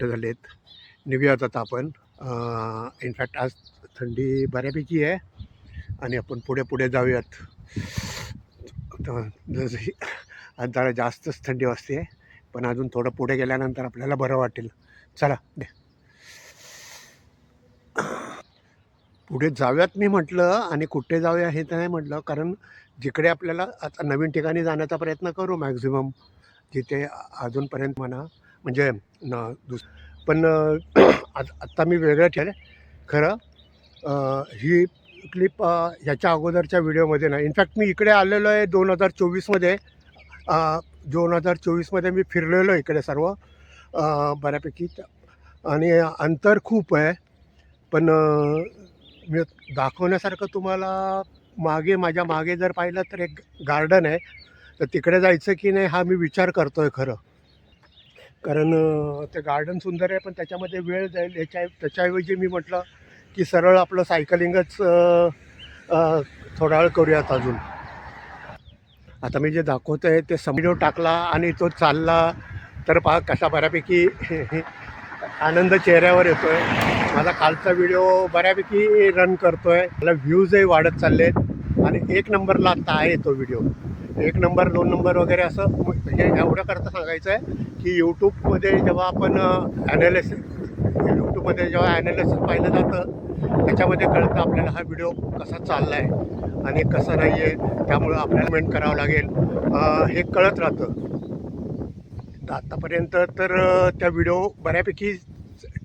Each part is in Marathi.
झालेत. निघूयात आता आपण. इनफॅक्ट आज थंडी बऱ्यापैकी आहे आणि आपण पुढे पुढे जाऊयात. जशी आज जरा जास्तच थंडी वाजते, पण अजून थोडं पुढे गेल्यानंतर आपल्याला बरं वाटेल. चला पुढे जाऊयात मी म्हटलं, आणि कुठे जाऊया हे तर नाही म्हटलं, कारण जिकडे आपल्याला आता नवीन ठिकाणी जाण्याचा प्रयत्न करू मॅक्झिमम, जिथे अजूनपर्यंत म्हणा म्हणजे पण आत्ता मी वेगळं ठेवलं खरं. ही क्लिप ह्याच्या अगोदरच्या व्हिडिओमध्ये नाही. इनफॅक्ट मी इकडे आलेलो आहे 2024मध्ये. 2024मध्ये मी फिरलेलो इकडे सर्व बऱ्यापैकी, आणि अंतर खूप आहे. पण मी दाखवण्यासारखं तुम्हाला माझ्या मागे जर पाहिलं तर एक गार्डन आहे, तर तिकडे जायचं की नाही हा मी विचार करतो आहे खरं. कारण ते गार्डन सुंदर आहे, पण त्याच्यामध्ये वेळ जाईल. त्याच्याऐवजी मी म्हटलं की सरळ आपलं सायकलिंगच थोडा वेळ करूयात अजून. आता मी जे दाखवतो आहे ते व्हिडिओ टाकला आणि तो चालला तर पहा कशा बऱ्यापैकी आनंद चेहऱ्यावर येतो आहे. माझा कालचा व्हिडिओ बऱ्यापैकी रन करतो आहे, मला व्ह्यूजही वाढत चालले आहेत, आणि 1 नंबरला आत्ता आहे तो व्हिडिओ. 1 नंबर 2 नंबर वगैरे असं म्हणजे एवढं करता सांगायचं आहे की यूट्यूबमध्ये जेव्हा आपण यूट्यूबमध्ये जेव्हा ॲनालिसिस पाहिलं जातं, त्याच्यामध्ये कळतं आपल्याला हा व्हिडिओ कसा चालला आहे आणि कसं नाही आहे. त्यामुळं आपल्याला कमेंट करावं लागेल, हे कळत राहतं. आत्तापर्यंत तर त्या व्हिडिओ बऱ्यापैकी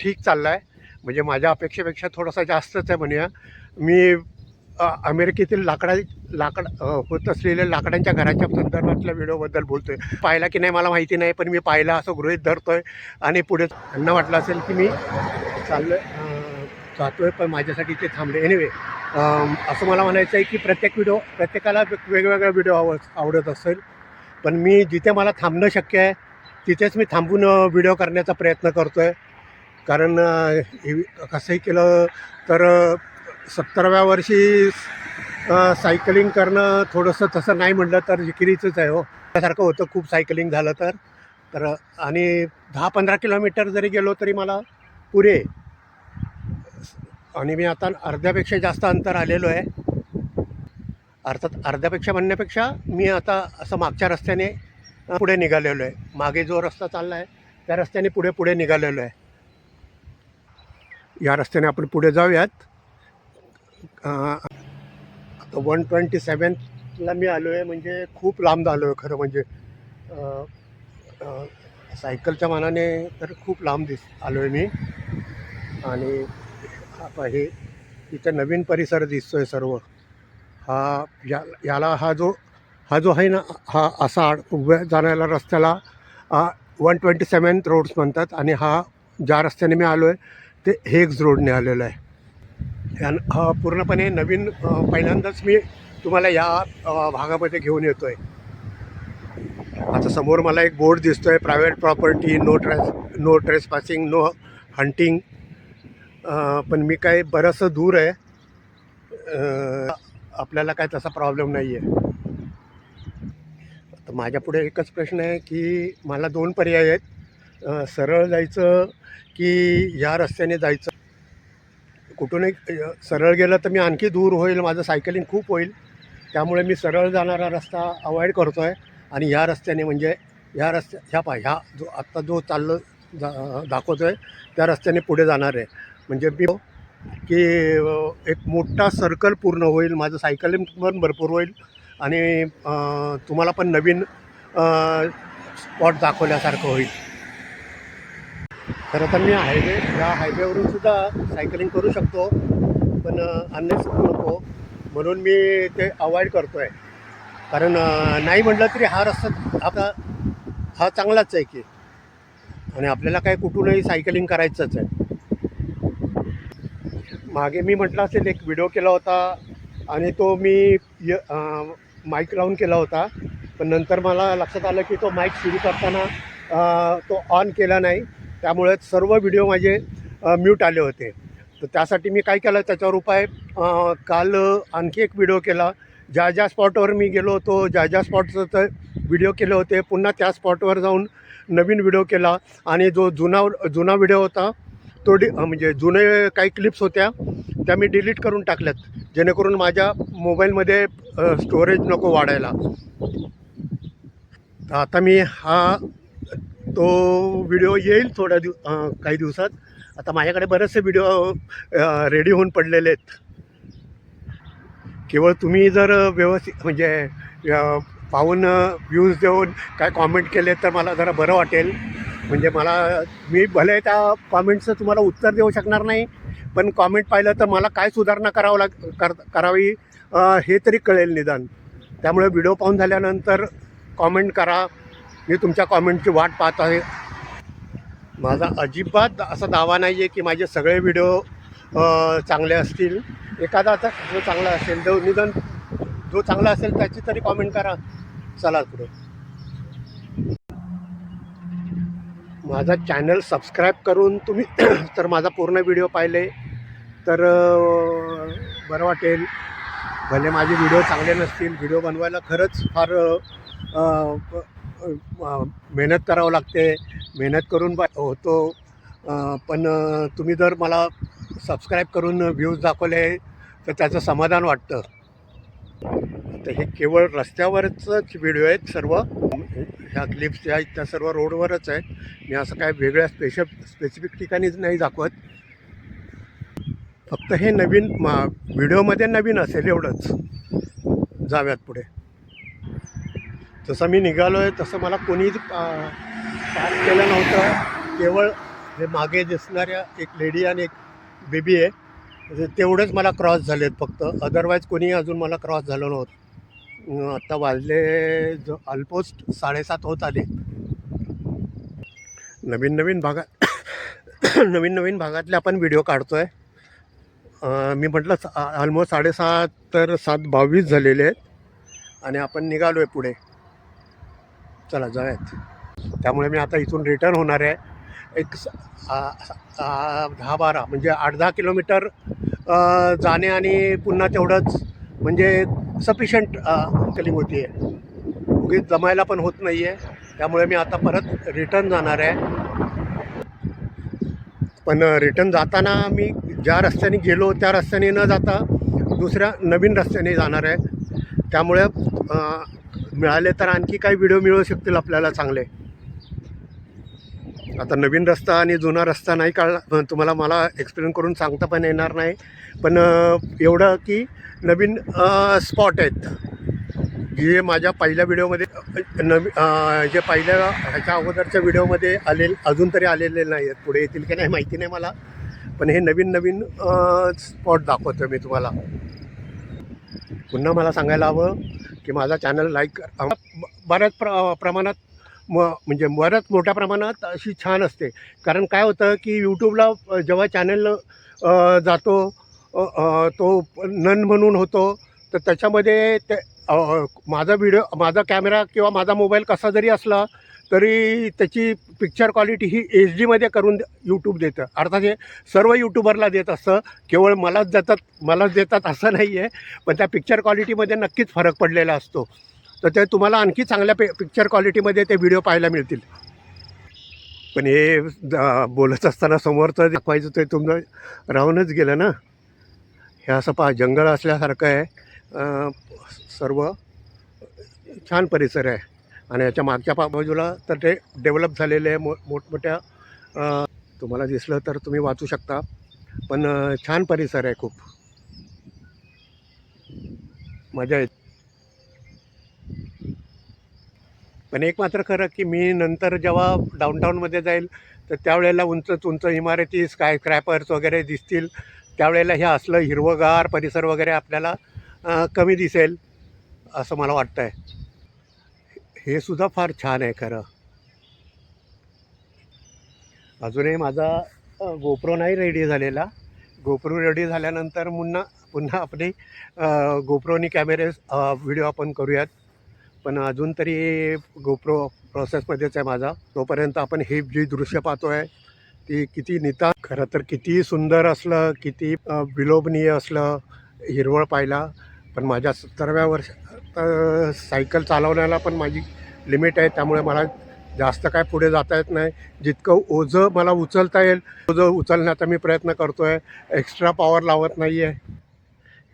ठीक चालला आहे, म्हणजे माझ्या अपेक्षेपेक्षा थोडासा जास्तच आहे म्हणूया. मी अमेरिकेतील लाकड होत असलेल्या लाकडांच्या घराच्या संदर्भातल्या व्हिडिओबद्दल बोलतो आहे. पाहिला की नाही मला माहिती नाही, पण मी पाहिला असं गृहीत धरतो आहे. आणि पुढे त्यांना वाटलं असेल की मी जातो आहे, पण माझ्यासाठी ते थांबले. एनिवे, असं मला म्हणायचं आहे की प्रत्येकाला वेगवेगळा व्हिडिओ आवडत असेल, पण मी जिथे मला थांबणं शक्य आहे तिथेच मी थांबून व्हिडिओ करण्याचा प्रयत्न करतो आहे. कारण कसंही केलं तर 70व्या वर्षी सायकलिंग करणं थोडंसं तसं नाही म्हटलं तर जिकिरीचंच आहे हो. त्यासारखं होतं खूप सायकलिंग झालं तर आणि 10-15 किलोमीटर जरी गेलो तरी मला पुरे. आणि मी आता अर्ध्यापेक्षा जास्त अंतर आलेलो आहे. अर्थात अर्ध्यापेक्षा म्हणण्यापेक्षा मी आता असं मागच्या रस्त्याने पुढे निघालेलो आहे. मागे जो रस्ता चालला आहे त्या रस्त्याने पुढे निघालेलो आहे. या रस्त्याने आपण पुढे जाऊयात. आता 127ला मी आलो आहे, म्हणजे खूप लांब आलो आहे खरं म्हणजे. सायकलच्या मानाने तर खूप लांब आलो आहे मी. आणि आता हे इथं नवीन परिसर दिसतो आहे सर्व. याला हा जो आहे ना, हा असा उभ्या जाण्याला रस्त्याला 127 रोड्स म्हणतात. आणि हा ज्या रस्त्याने मी आलो आहे ते हेग्स रोडने आलेलं आहे. हा पूर्णपणे नवीन, पहिल्यांदाच मी तुम्हाला या भागामध्ये घेऊन येतो आहे. आता समोर मला एक बोर्ड दिसतो आहे, private property, no trespassing, no hunting. पण मी काय बरंचसं दूर आहे, आपल्याला काय तसा प्रॉब्लेम नाही आहे. तर माझ्यापुढे एकच प्रश्न आहे की मला 2 पर्याय आहेत, सरळ जायचं की या रस्त्याने जायचं. कुठूनही सरळ गेलं तर मी आणखी दूर होईल, माझं सायकलिंग खूप होईल. त्यामुळे मी सरळ जाणारा रस्ता अवॉइड करतो आहे, आणि या रस्त्याने म्हणजे ह्या जो आत्ता जो दाखवतो आहे त्या रस्त्याने पुढे जाणार आहे. म्हणजे मी की एक मोठा सर्कल पूर्ण होईल, माझं सायकलिंग पण भरपूर होईल, आणि तुम्हाला पण नवीन स्पॉट दाखवल्यासारखं होईल. खरं तर मी या हायवेवरून सुद्धा सायकलिंग करू शकतो, पण अननेसेसरी नको म्हणून मी ते अवॉइड करतो आहे. कारण नाही म्हटलं तरी हा रस्ता आता हा चांगलाच आहे की, आणि आपल्याला काय कुठूनही सायकलिंग करायचंच आहे. मागे मी म्हटलं असेल एक व्हिडिओ केला होता, आणि तो मी माईक लावून केला होता, पण नंतर मला लक्षात आलं की तो माईक सुरू करताना तो ऑन केला नाही, त्यामुळे सर्व व्हिडिओ माझे म्यूट आले होते. तर त्यासाठी मी काय केलं, त्याच्यावर उपाय काल आणखी एक व्हिडिओ केला. ज्या स्पॉटवर मी गेलो होतो, ज्या स्पॉटचं व्हिडिओ केले होते, पुन्हा त्या स्पॉटवर जाऊन नवीन व्हिडिओ केला आणि जो जुना व्हिडिओ होता तो म्हणजे जुने काही क्लिप्स होत्या त्या मी डिलीट करून टाकल्यात, जेणेकरून माझ्या मोबाईलमध्ये स्टोरेज नको वाढायला. तर आता मी तो व्हिडिओ येईल काही दिवसात. आता माझ्याकडे बरेचसे व्हिडिओ रेडी होऊन पडलेले आहेत. केवळ तुम्ही जर व्यवस्थित म्हणजे पाहून व्ह्यूज देऊन काय कॉमेंट केले तर मला जरा बरं वाटेल. म्हणजे मी भले त्या कॉमेंटचं तुम्हाला उत्तर देऊ शकणार नाही, पण कॉमेंट पाहिलं तर मला काय सुधारणा करावी हे तरी कळेल निदान. त्यामुळे व्हिडिओ पाहून झाल्यानंतर कॉमेंट करा. मी तुमच्या कॉमेंटची वाट पाहत आहे. माझा अजिबात असा दावा नाही आहे की माझे सगळे व्हिडिओ चांगले असतील. एखादा जो चांगला असेल निदान जो चांगला असेल त्याची तरी कॉमेंट करा. चला पुढे. माझा चॅनल सबस्क्राईब करून तुम्ही तर माझा पूर्ण व्हिडिओ पाहिले तर बरं वाटेल. भले माझे व्हिडिओ चांगले नसतील, व्हिडिओ बनवायला खरंच फार मेहनत करावं लागते, मेहनत करून होतो. पण तुम्ही जर मला सबस्क्राईब करून व्ह्यूज दाखवले तर त्याचं समाधान वाटतं. तर हे केवळ रस्त्यावरच व्हिडिओ आहेत सर्व. ह्या क्लिप्स ज्या आहेत त्या सर्व रोडवरच आहेत. मी असं काय वेगळ्या स्पेसिफिक ठिकाणीच नाही दाखवत. फक्त हे नवीन व्हिडिओमध्ये नवीन असेल एवढंच. जाऊयात पुढे. जसं मी निघालो आहे तसं मला कोणीच पास केलं नव्हतं. केवळ हे मागे दिसणाऱ्या एक लेडी आणि एक बेबी आहे तेवढेच मला क्रॉस झाले आहेत फक्त. अदरवाईज कोणी अजून मला क्रॉस झालं नव्हतं. आता वाजले ऑलमोस्ट 7:30 होत आले. नवीन भागातले आपण व्हिडिओ काढतो आहे. मी म्हटलं ऑलमोस्ट 7:30 तर 7:22 झालेले आहेत आणि आपण निघालो आहे पुढे. चला जाऊयात. त्यामुळे मी आता इथून रिटर्न होणार आहे. एक 10-12 म्हणजे 8-10 किलोमीटर जाणे आणि पुन्हा तेवढंच म्हणजे सफिशियंट कलिंग होती आहे. उगीच जमायला पण होत नाही आहे. त्यामुळे मी आता परत रिटर्न जाणार आहे. पण रिटर्न जाताना मी ज्या रस्त्याने गेलो त्या रस्त्याने न जाता दुसऱ्या नवीन रस्त्याने जाणार आहे. त्यामुळे मिळाले तर आणखी काही व्हिडिओ मिळू शकतील आपल्याला चांगले. आता नवीन रस्ता आणि जुना रस्ता नाही काढला तुम्हाला मला एक्सप्लेन करून सांगता पण येणार नाही. पण एवढं की नवीन स्पॉट आहेत जे माझ्या पहिल्या व्हिडिओमध्ये जे पहिल्या ह्याच्या अगोदरच्या व्हिडिओमध्ये अजून तरी आलेले नाही आहेत. पुढे येतील की नाही माहिती नाही मला. पण हे नवीन स्पॉट दाखवतो मी तुम्हाला. पुन्हा मला सांगायला हवं की माझा चॅनल लाईक बऱ्याच प्रमाणात म्हणजे बऱ्याच मोठ्या प्रमाणात अशी छान असते. कारण काय होतं की यूट्यूबला जेव्हा चॅनल जातो तो नन म्हणून होतो तर त्याच्यामध्ये ते माझा कॅमेरा किंवा माझा मोबाईल कसा जरी असला तरी त्याची पिक्चर क्वालिटी ही HD करून यूट्यूब देतं. अर्थात हे सर्व यूट्यूबरला देत असतं, केवळ मलाच देतात असं नाही आहे. पण त्या पिक्चर क्वालिटीमध्ये नक्कीच फरक पडलेला असतो. तर ते तुम्हाला आणखी चांगल्या पिक्चर क्वालिटीमध्ये ते व्हिडिओ पाहायला मिळतील. पण हे बोलत असताना समोरचं दाखवायचं ते तुमचं राहूनच गेलं ना. हे असं पहा जंगल असल्यासारखं आहे. सर्व छान परिसर आहे आणि याच्या मागच्या बाजूला तर ते डेव्हलप झालेले आहे मोठमोठ्या. तुम्हाला दिसलं तर तुम्ही वाचू शकता. पण छान परिसर आहे. खूप मजा येते. पण एक मात्र खरं की मी नंतर जेव्हा डाऊनटाऊनमध्ये जाईल तर त्यावेळेला उंच इमारती स्कायस्क्रॅपर्स वगैरे दिसतील. त्यावेळेला हे असलं हिरवंगार परिसर वगैरे आपल्याला कमी दिसेल असं मला वाटतं आहे. हे सुद्धा फार छान आहे खरं. अजूनही माझा गोप्रो नाही रेडी झालेला. गोप्रो रेडी झाल्यानंतर पुन्हा आपली गोप्रोनी व्हिडिओ आपण करूयात. पण अजून तरी गोप्रो प्रोसेसमध्येच आहे माझा. तोपर्यंत आपण हे जी दृश्य पाहतो आहे ती किती खरं तर किती सुंदर असलं, किती विलोभनीय असलं हिरवळ पाहायला. पण माझ्या 70व्या वर्षात सायकल चालवण्याला पण माझी लिमिट आहे. त्यामुळे मला जास्त काय पुढे जाता येत नाही. जितकं ओझं मला उचलता येईल ओझं उचलण्याचा मी प्रयत्न करतो आहे. एक्स्ट्रा पॉवर लावत नाही आहे.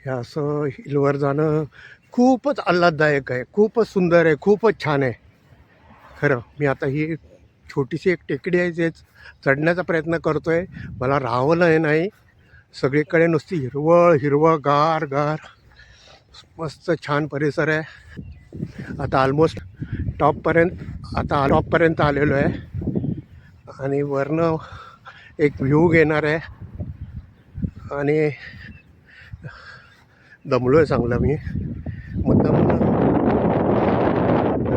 हे असं हिलवर जाणं खूपच आल्हाददायक आहे, खूपच सुंदर आहे, खूपच छान आहे खरं. मी आता ही छोटीशी एक टेकडी आहे तेच चढण्याचा प्रयत्न करतो आहे. मला राहावलं नाही. सगळीकडे नुसती हिरवळ हिरवळ गार गार मस्त छान परिसर आहे. आता ऑलमोस्ट टॉपपर्यंत आलेलो आहे आणि वरनं एक व्ह्यू घेणार आहे आणि दमलो आहे चांगला मी. मुद्दाम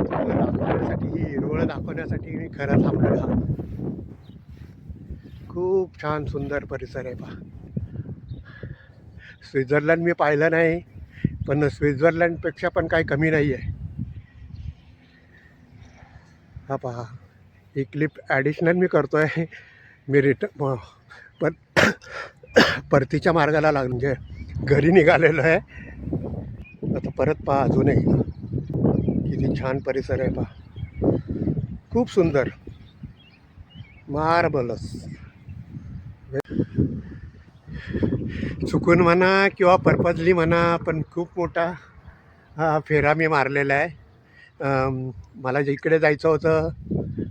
दाखवण्यासाठी ही हिरवळ दाखवण्यासाठी मी खरं थांबलो आहे. हा खूप छान सुंदर परिसर आहे पहा. स्वित्झर्लंड मी पाहिलं नाही पण स्वित्झर्लंडपेक्षा पण काही कमी नाही आहे. हा पहा ही क्लिप ॲडिशनल मी करतो आहे. मी पण परतीच्या मार्गाला म्हणजे घरी निघालेलो आहे. आता परत पहा अजून एक किती छान परिसर आहे पहा. खूप सुंदर मार्बलस. चुकून म्हणा किंवा पर्पजली म्हणा पण खूप मोठा हा फेरा मी मारलेला आहे. मला जिकडे जायचं होतं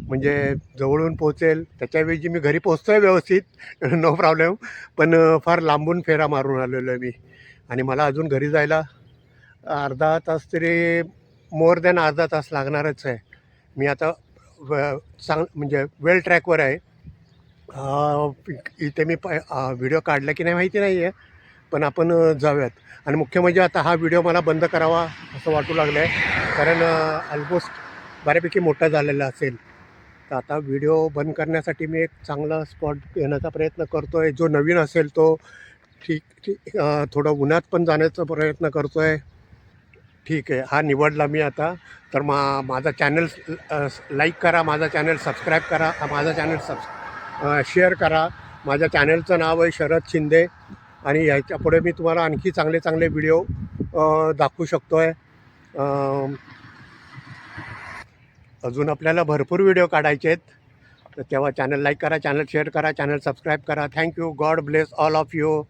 म्हणजे जवळून पोचेल त्याच्याऐवजी मी घरी पोचतो आहे व्यवस्थित नो प्रॉब्लेम. पण फार लांबून फेरा मारून आलेलो आहे मी आणि मला अजून घरी जायला अर्धा तास तरी मोर दॅन अर्धा तास लागणारच आहे. मी आता म्हणजे वेल ट्रॅकवर आहे. इथे मी व्हिडिओ काढला की नाही माहिती नाही आहे पण आपण जाऊयात. आणि मुख्य म्हणजे आता हा व्हिडिओ मला बंद करावा असं वाटू लागलं आहे कारण ऑलमोस्ट बऱ्यापैकी मोठा झालेला असेल. तर आता व्हिडिओ बंद करण्यासाठी मी एक चांगला स्पॉट घेण्याचा प्रयत्न करतो आहे. जो नवीन असेल तो ठीक थोडं उन्हात पण जाण्याचा प्रयत्न करतो आहे. ठीक आहे हा निवडला मी आता. तर माझा चॅनल लाईक करा, माझा चॅनल सबस्क्राईब करा, माझा चॅनल शेअर करा. माझ्या चॅनलचं नाव आहे शरद शिंदे आणि ह्याच्यापुढे मी तुम्हाला आणखी चांगले चांगले व्हिडिओ दाखवू शकतो आहे. अजून आपल्याला भरपूर व्हिडिओ काढायचे आहेत. तर तेव्हा चॅनल लाईक करा, चॅनल शेअर करा, चॅनल सबस्क्राईब करा. Thank you. God bless all of you.